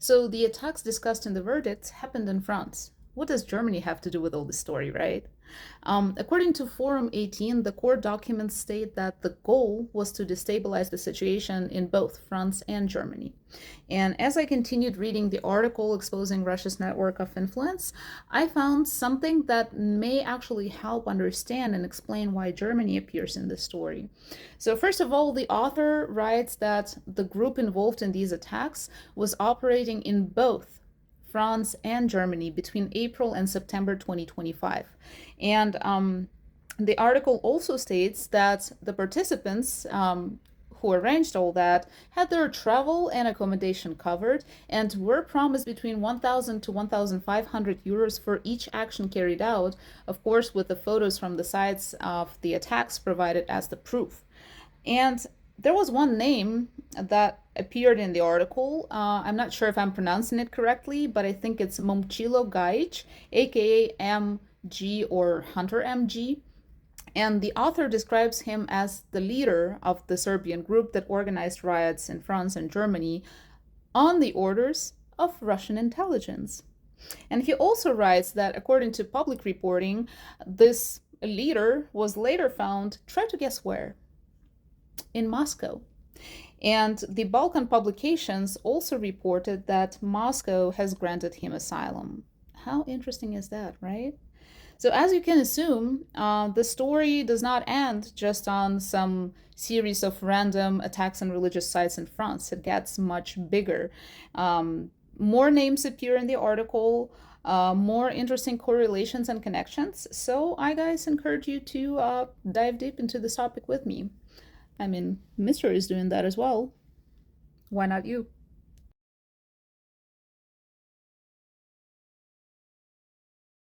So the attacks discussed in the verdict happened in France. What does Germany have to do with all this story, right? According to Forum 18, the court documents state that the goal was to destabilize the situation in both France and Germany. And as I continued reading the article exposing Russia's network of influence, I found something that may actually help understand and explain why Germany appears in this story. So, first of all, the author writes that the group involved in these attacks was operating in both France and Germany between April and September 2025. And the article also states that the participants who arranged all that had their travel and accommodation covered and were promised between 1,000 to 1,500 euros for each action carried out, of course, with the photos from the sites of the attacks provided as the proof. And there was one name that appeared in the article. I'm not sure if I'm pronouncing it correctly, but I think it's Momcilo Gajic, aka MG or Hunter MG. And the author describes him as the leader of the Serbian group that organized riots in France and Germany on the orders of Russian intelligence. And he also writes that, according to public reporting, this leader was later found, try to guess where? In Moscow. And the Balkan publications also reported that Moscow has granted him asylum. How interesting is that, right? So, as you can assume, the story does not end just on some series of random attacks on religious sites in France. It gets much bigger. More names appear in the article, more interesting correlations and connections. So, I guys encourage you to dive deep into this topic with me. I mean, Mr. is doing that as well. Why not you?